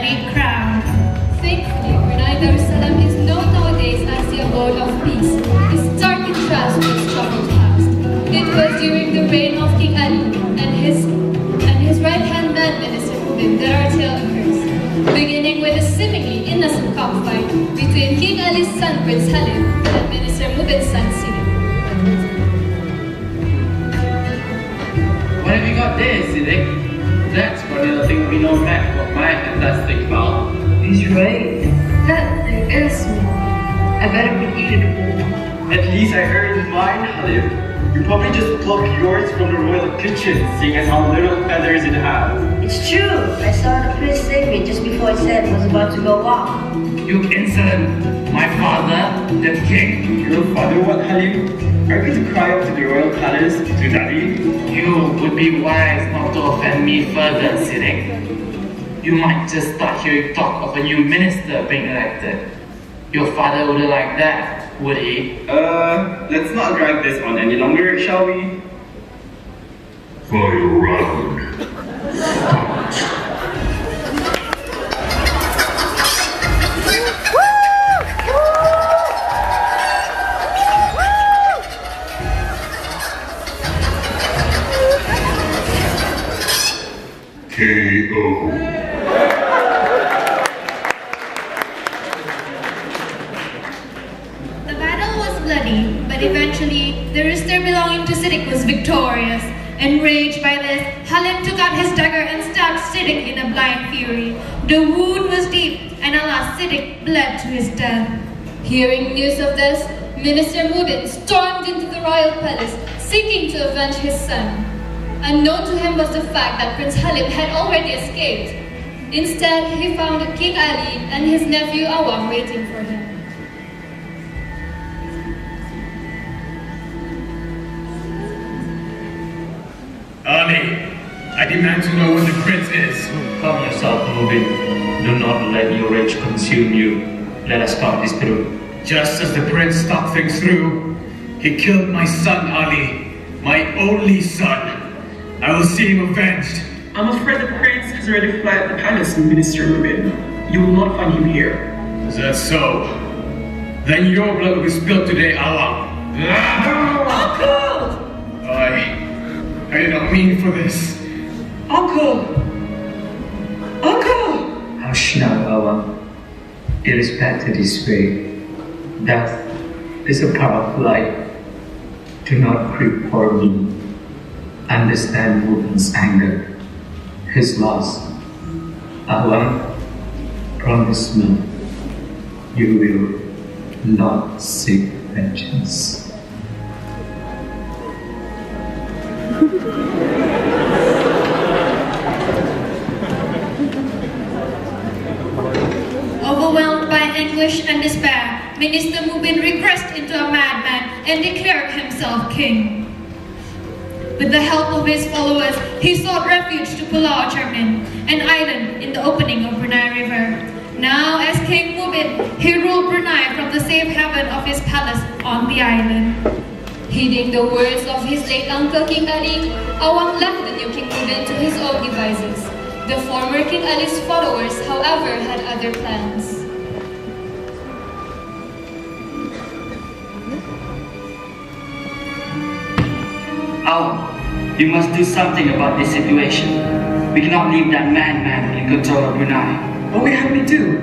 Brunei crown. Thankfully, Brunei Darussalam is known nowadays as the abode of peace. It's dark contrast with its troubled past. It was during the reign of King Ali and his right-hand man, Minister Mubin, that our tale occurs, beginning with a seemingly innocent cockfight between King Ali's son, Prince Halim, and Minister Mubin's son, Sidi. What have you got there, Siddiq? That's probably the thing we know back what my fantastic about. He's right. That thing is me. I better be eating it. At least I earned mine, Halim. You probably just plucked yours from the royal kitchen, seeing as how little feathers it has. It's true. I saw the prince save me just before his head was about to go off. You insolent! My father, the king. Your father, what, Halim? Are you going to cry up to the royal palace, to Daddy? You would be wise not to offend me further, Siddiq. You might just start hearing talk of a new minister being elected. Your father wouldn't like that, would he? Let's not drag this on any longer, shall we? Final round. KO. The battle was bloody, but eventually the rooster belonging to Siddiq was victorious. Enraged by this, Halim took out his dagger and stabbed Siddiq in a blind fury. The wound was deep, and alas, Siddiq bled to his death. Hearing news of this, Minister Mubin stormed into the royal palace, seeking to avenge his son. Unknown to him was the fact that Prince Halim had already escaped. Instead, he found King Ali and his nephew Awang waiting for him. Ali, I demand to know where the prince is. Calm yourself, Mubin. Do not let your rage consume you. Let us talk this through. Just as the prince thought things through, he killed my son Ali, my only son. I will see him avenged. I'm afraid the prince has already fled the palace, Minister Mubin. You will not find him here. Is that so? Then your blood will be spilled today, Awang. Uncle! I did not mean for this. Uncle! Uncle! Hush now, Awang. It is better this way. Death is a part of life. Do not creep for me. Understand Mubin's anger, his loss. Awang, promise me you will not seek vengeance. Overwhelmed by anguish and despair, Minister Mubin regressed into a madman and declared himself king. With the help of his followers, he sought refuge to Pulau Cermin, an island in the opening of Brunei River. Now, as King Mubin, he ruled Brunei from the safe haven of his palace on the island. Heeding the words of his late uncle King Ali, Awang left the new King Mubin to his own devices. The former King Ali's followers, however, had other plans. You must do something about this situation. We cannot leave that madman in control of Brunei. What would you have me do?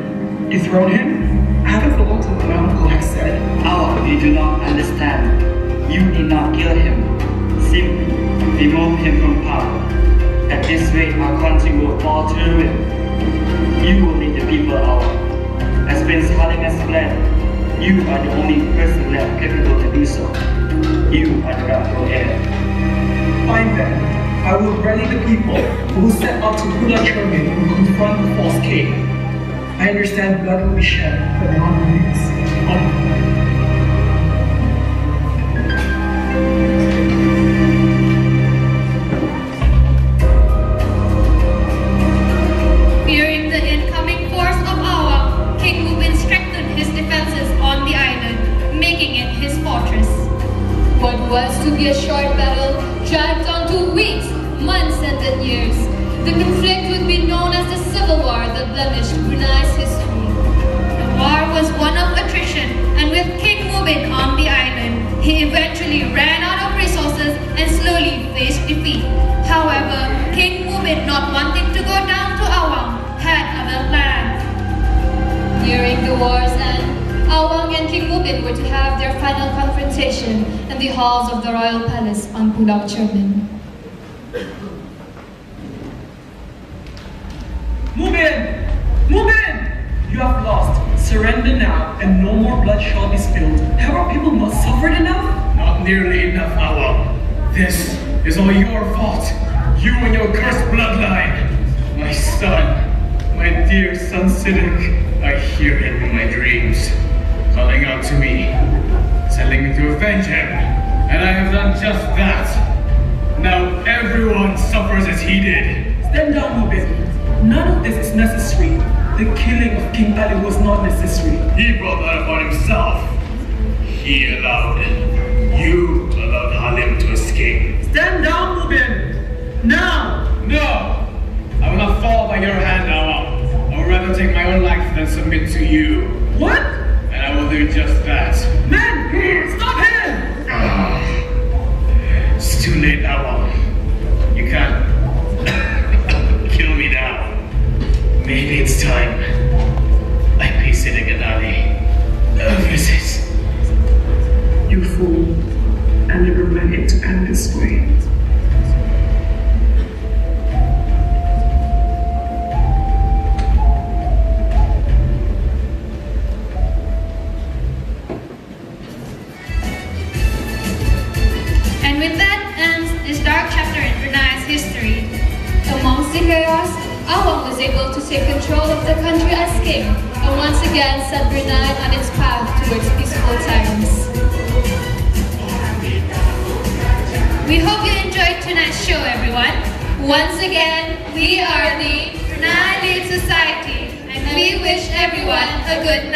Dethrone him? I haven't forgotten what my uncle has said. You do not understand. You need not kill him. Simply remove him from power. At this rate, our country will fall to ruin. You will lead the people out. As Prince Halim has fled, you are the only person left capable to do so. You are the rightful heir. Fine then, I will rally the people who will set out to Pulau Cermin and confront the false king. I understand blood will be shed, but not release. Fearing the incoming force of Awang, King Mubin strengthened his defenses on the island, making it his fortress. What was to be a short battle dragged on to weeks, months, and then years. The conflict would be known as the Civil civil war that blemished Brunei's history. The war was one of attrition, and with King Mubin on the island, he eventually ran out of resources and slowly faced defeat. However, King Mubin, not wanting to go down to Awang, had other plans. During the war's end, Awang and King Mubin were to have their final confrontation in the halls of the royal palace on Pulau Cermin. Mubin! Mubin! You have lost. Surrender now, and no more blood shall be spilled. Have our people not suffered enough? Not nearly enough, Awang. This is all your fault. You and your cursed bloodline. My son, my dear son Siddiq, I hear him in my dreams, calling out to me, telling me to avenge him. And I have done just that. Now everyone suffers as he did. Stand down, Mubin. None of this is necessary. The killing of King Ali was not necessary. He brought that upon himself. You allowed Halim to escape. Stand down, Mubin! Now! No! I will not fall by your hand, Awang. I would rather take my own life than submit to you. What? And I will do just that. Men! Stop him! It's too late, Awang. You can't kill me now. Maybe it's time I pay Siddiq and Ali a visit. You fool. I never meant it to end this way. And with that ends this dark chapter in Brunei's history. Amongst the chaos, Awang was able to take control of the country as king, and once again set Brunei on its path towards peaceful times. We hope you enjoyed tonight's show, everyone. Once again, we are the Brunei Lead Society, and we wish everyone a good night.